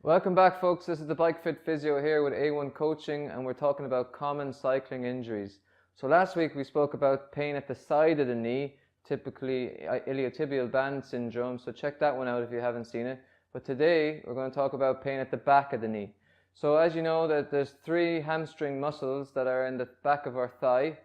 Welcome back, folks. This is the BikeFit Physio here with A1 Coaching, and we're talking about common cycling injuries. So last week we spoke about pain at the side of the knee, typically iliotibial band syndrome, so check that one out if you haven't seen it. But today we're going to talk about pain at the back of the knee. So as you know, that there's three hamstring muscles that are in the back of our thigh.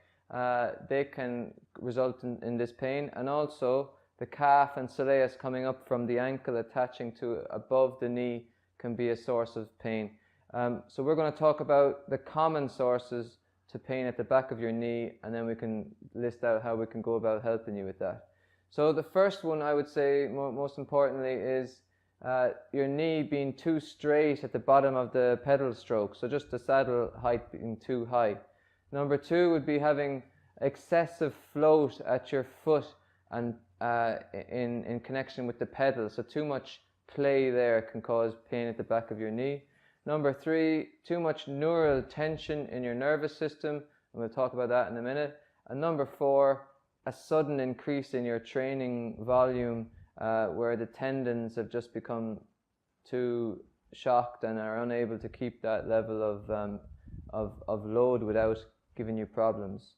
They can result in this pain, and also the calf and soleus coming up from the ankle attaching to above the knee can be a source of pain. So we're going to talk about the common sources to pain at the back of your knee, and then we can list out how we can go about helping you with that. So the first one, I would say most importantly, is your knee being too straight at the bottom of the pedal stroke, so just the saddle height being too high. Number two would be having excessive float at your foot and in connection with the pedal, so too much play there can cause pain at the back of your knee. Number three, too much neural tension in your nervous system, and we'll talk about that in a minute. And number four, a sudden increase in your training volume where the tendons have just become too shocked and are unable to keep that level of load without giving you problems.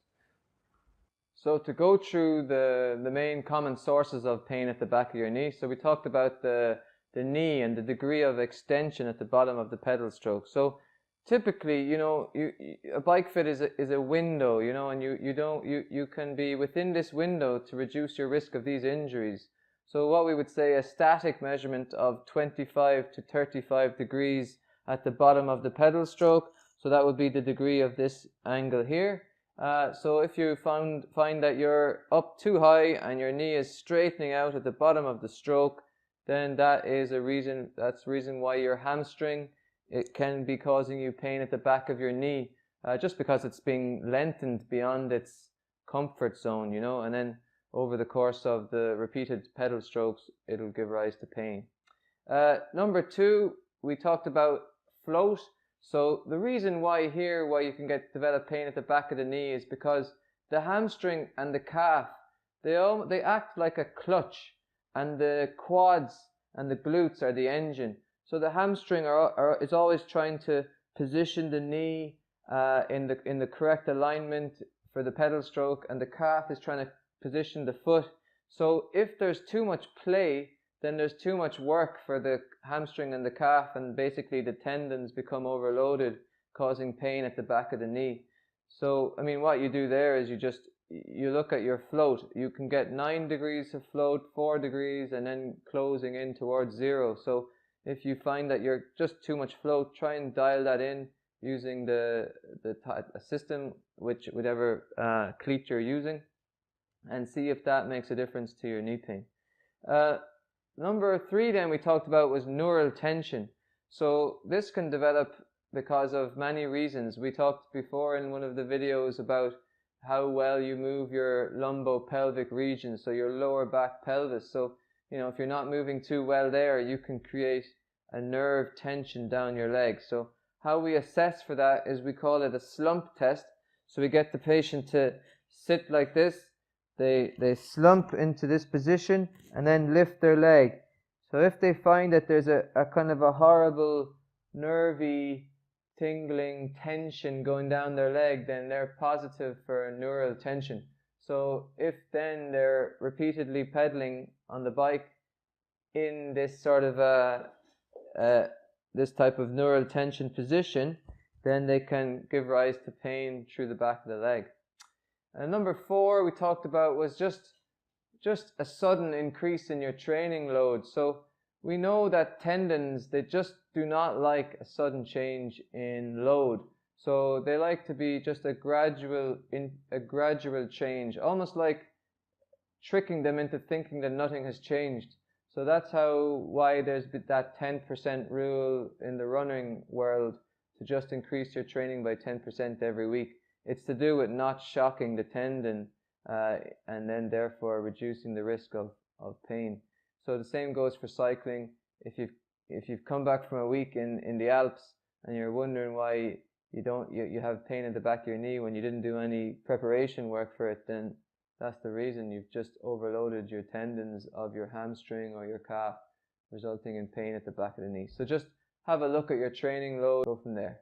So to go through the main common sources of pain at the back of your knee, so we talked about the knee and the degree of extension at the bottom of the pedal stroke. So typically, you know, a bike fit is a window, you know, and you can be within this window to reduce your risk of these injuries. So what we would say, a static measurement of 25 to 35 degrees at the bottom of the pedal stroke. So that would be the degree of this angle here. So if you find that you're up too high and your knee is straightening out at the bottom of the stroke, then that's the reason why your hamstring, it can be causing you pain at the back of your knee, just because it's being lengthened beyond its comfort zone, you know, and then over the course of the repeated pedal strokes, it'll give rise to pain. Number two, we talked about float. So the reason why you can develop pain at the back of the knee is because the hamstring and the calf, they act like a clutch, and the quads and the glutes are the engine. So the hamstring is always trying to position the knee in the correct alignment for the pedal stroke, and the calf is trying to position the foot. So if there's too much play, then there's too much work for the hamstring and the calf, and basically the tendons become overloaded, causing pain at the back of the knee. So, I mean, what you do there is you look at your float. You can get 9 degrees of float, 4 degrees, and then closing in towards 0. So if you find that you're just too much float, try and dial that in using a system, whichever cleat you're using, and see if that makes a difference to your knee pain. Number three then we talked about was neural tension. So this can develop because of many reasons. We talked before in one of the videos about how well you move your lumbopelvic region, so your lower back pelvis. So, you know, if you're not moving too well there, you can create a nerve tension down your leg. So how we assess for that is we call it a slump test. So we get the patient to sit like this. They slump into this position and then lift their leg. So if they find that there's a kind of a horrible nervy tingling tension going down their leg, then they're positive for neural tension. So if then they're repeatedly pedaling on the bike in this sort of this type of neural tension position, then they can give rise to pain through the back of the leg. And number four we talked about was just a sudden increase in your training load. So we know that tendons, they just do not like a sudden change in load. So they like to be just a gradual change, almost like tricking them into thinking that nothing has changed. So that's why there's that 10% rule in the running world, to just increase your training by 10% every week. It's to do with not shocking the tendon and then therefore reducing the risk of pain. So the same goes for cycling. If you've come back from a week in the Alps and you're wondering why you have pain in the back of your knee when you didn't do any preparation work for it, then that's the reason. You've just overloaded your tendons of your hamstring or your calf, resulting in pain at the back of the knee. So just have a look at your training load, go from there.